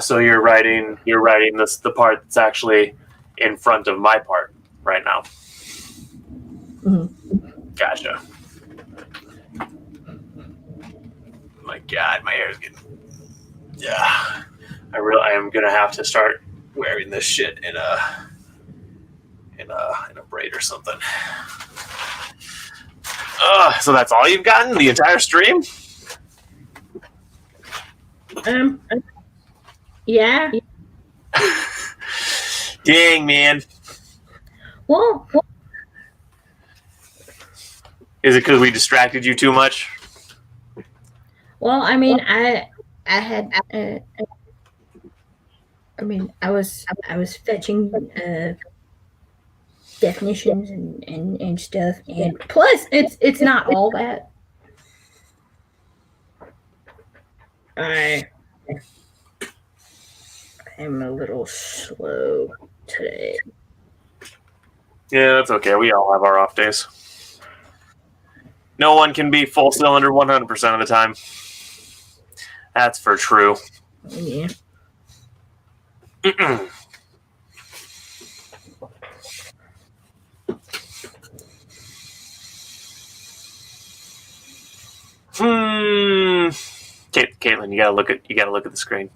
So you're writing the part that's actually in front of my part right now. Mm-hmm. Gotcha. My God, my hair's getting. Yeah, I am gonna have to start wearing this shit in a braid or something. So that's all you've gotten the entire stream? Yeah. Dang, man. Well, Is it because we distracted you too much? well, I mean, I had, I was fetching definitions and stuff, and plus, it's not all that. I am a little slow today. Yeah, that's okay. We all have our off days. No one can be full cylinder 100% of the time. That's for true. Yeah. Caitlin, you gotta look at the screen.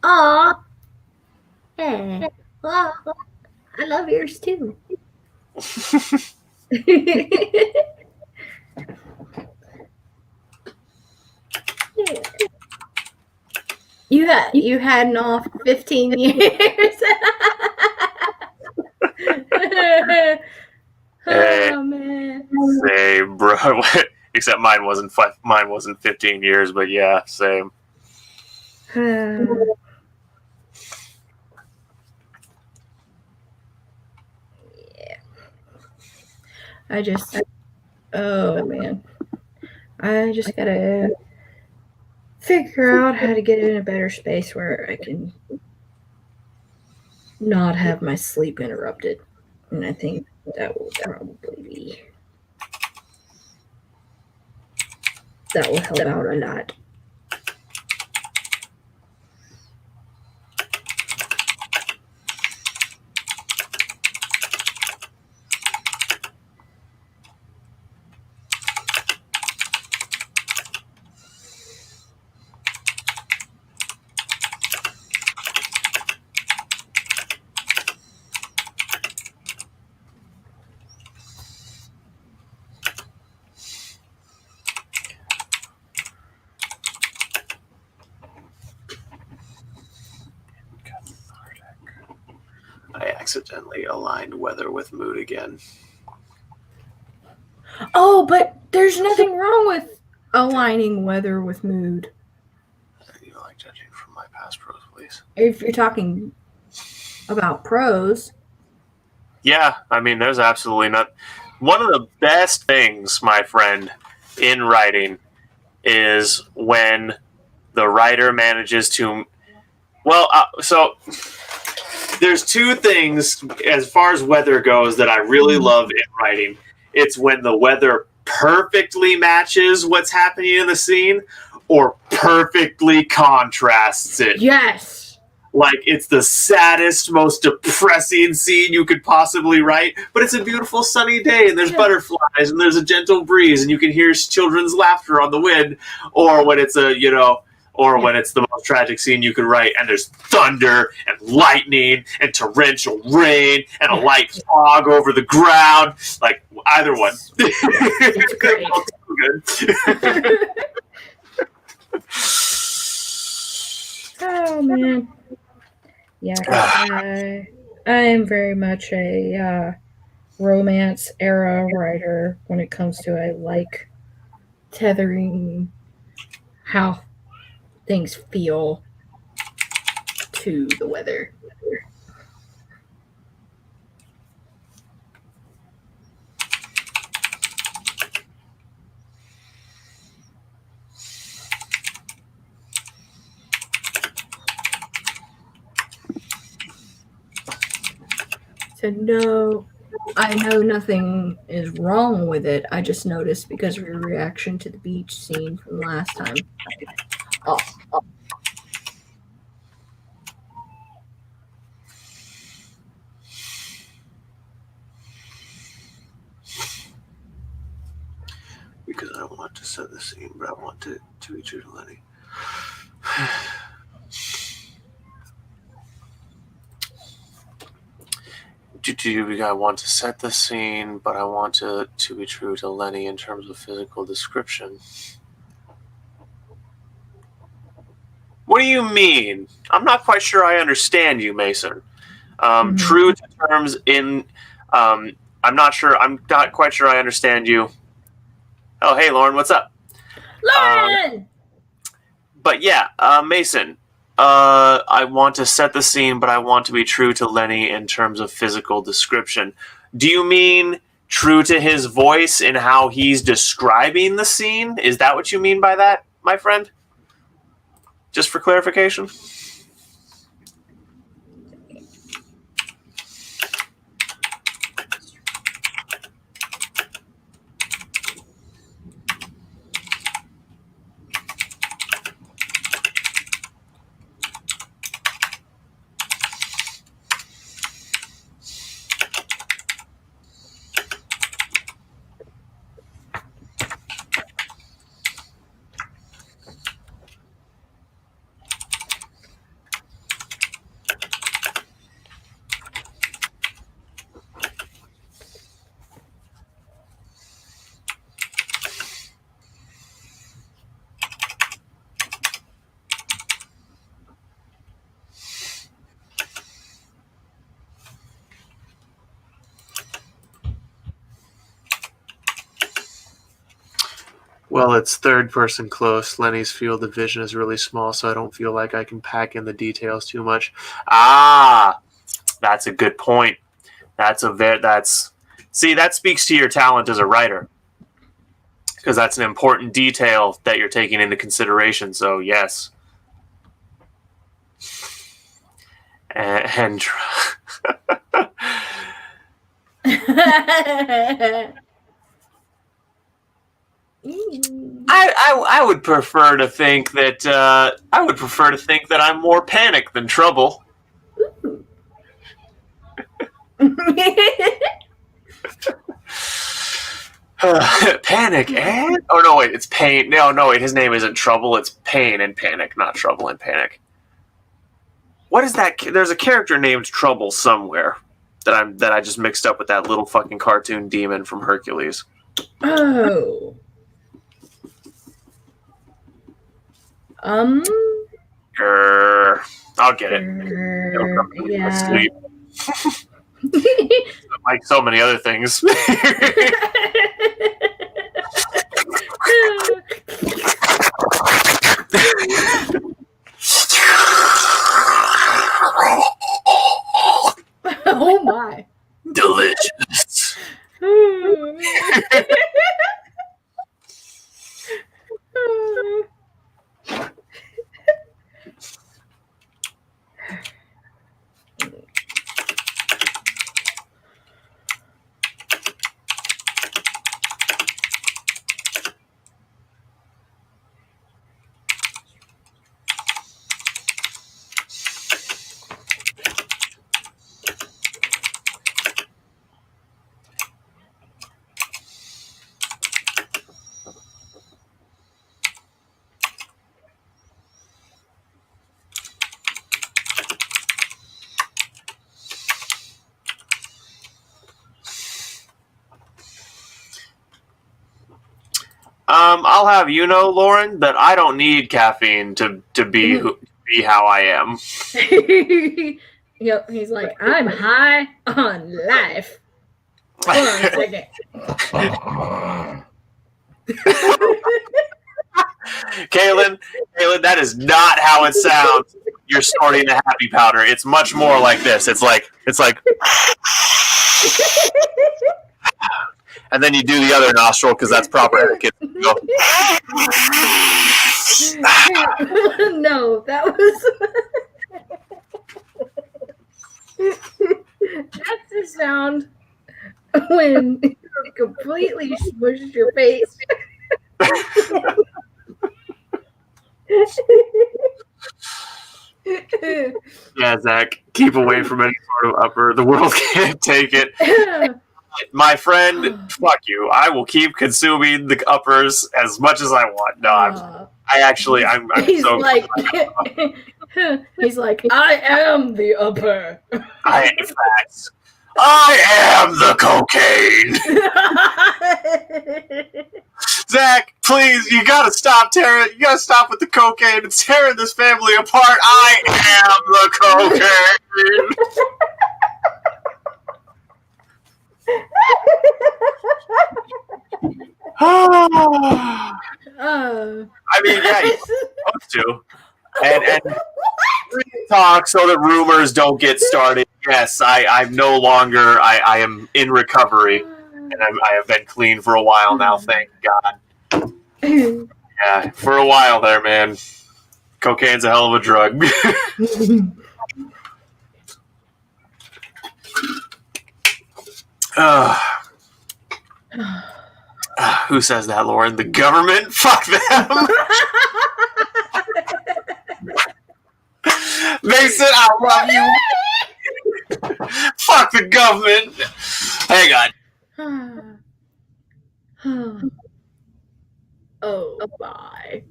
Aw. Hey. Well, I love yours too. You had an off 15 years. Oh man. Same, bro. Except mine wasn't 15 years, but yeah, same. Yeah. I just gotta figure out how to get in a better space where I can not have my sleep interrupted. And I think that will help out a lot. I accidentally aligned weather with mood again. Oh, but there's nothing wrong with aligning weather with mood. You like judging from my past prose, please? If you're talking about prose. Yeah, I mean, there's absolutely not. One of the best things, my friend, in writing is when the writer manages to. Well, so there's two things as far as weather goes that I really love in writing. It's when the weather perfectly matches what's happening in the scene or perfectly contrasts it. Yes. Like, it's the saddest, most depressing scene you could possibly write, but it's a beautiful sunny day, and there's butterflies, and there's a gentle breeze, and you can hear children's laughter on the wind. Or when it's a Or when it's the most tragic scene you could write, and there's thunder and lightning and torrential rain and a light fog over the ground. Like, either one. It's great. Oh, man. Yeah, I am very much a romance era writer when it comes to I like tethering how things feel to the weather. So no, I know nothing is wrong with it. I just noticed because of your reaction to the beach scene from last time. Oh, Because I want to set the scene, but I want to be true to Lenny. I want to set the scene, but I want to be true to Lenny in terms of physical description. What do you mean? I'm not quite sure I understand you, Mason. True to terms in... I'm not quite sure I understand you. Oh, hey, Lauren, what's up? Lauren! But yeah, Mason, I want to set the scene, but I want to be true to Lenny in terms of physical description. Do you mean true to his voice in how he's describing the scene? Is that what you mean by that, my friend? Just for clarification? Well, it's third person close. Lenny's field of vision is really small, so I don't feel like I can pack in the details too much. Ah, that's a good point. See, that speaks to your talent as a writer, because that's an important detail that you're taking into consideration. So yes, and I would prefer to think that I'm more panic than trouble. Panic and no wait, it's pain. No wait, his name isn't Trouble. It's Pain and Panic, not Trouble and Panic. What is that? There's a character named Trouble somewhere that I just mixed up with that little fucking cartoon demon from Hercules. Oh. I'll get it. Yeah. Like so many other things. Oh my. Delicious. I'll have you know, Lauren, that I don't need caffeine to be how I am. Yep, he's like, I'm high on life. Hold on a second. Kaylin, that is not how it sounds. You're snorting the happy powder. It's much more like this. It's like, and then you do the other nostril because that's proper etiquette. No, that was. That's the sound when you completely smushed your face. Yeah, Zach, keep away from any sort of upper. The world can't take it. My friend, fuck you. I will keep consuming the uppers as much as I want. No, I'm he's so like, he's like, I am the upper. I am the cocaine. Zach, please, you gotta stop tearing. You gotta stop with the cocaine. It's tearing this family apart. I am the cocaine. I mean, yeah, you're supposed to. And talk so that rumors don't get started. Yes, I'm no longer. I am in recovery, and I have been clean for a while now. Thank God. Yeah, for a while there, man. Cocaine's a hell of a drug. Who says that, Lauren? The government? Fuck them. Mason, I love you. Fuck the government. Hang on. Oh, bye.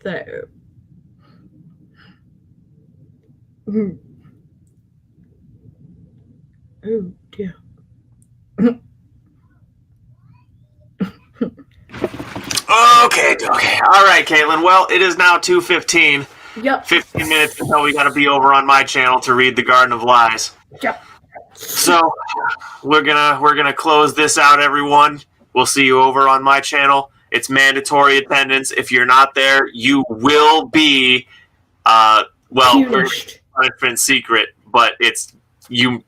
So. Oh, dear. Okay. All right, Caitlin. Well, it is now 2:15. Yep. 15 minutes until we got to be over on my channel to read the Garden of Lies. Yep. So we're gonna close this out, everyone. We'll see you over on my channel. It's mandatory attendance. If you're not there, you will be punishment secret, but it's you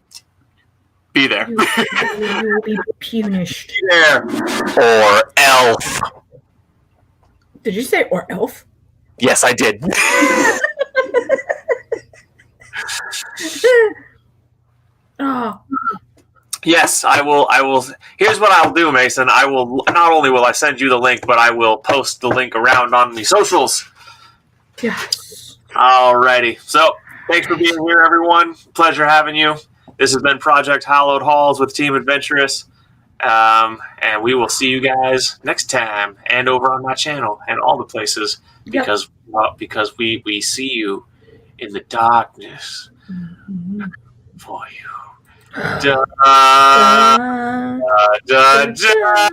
be there. You will be punished. Be there. Or elf. Did you say or elf? Yes, I did. Oh. Yes, I will. Here's what I'll do, Mason. I will not only will I send you the link, but I will post the link around on the socials. Yes. Alrighty. So, thanks for being here, everyone. Pleasure having you. This has been Project Hallowed Halls with Team Adventurous. And we will see you guys next time and over on my channel and all the places because we see you in the darkness for you. Da, da, da, da.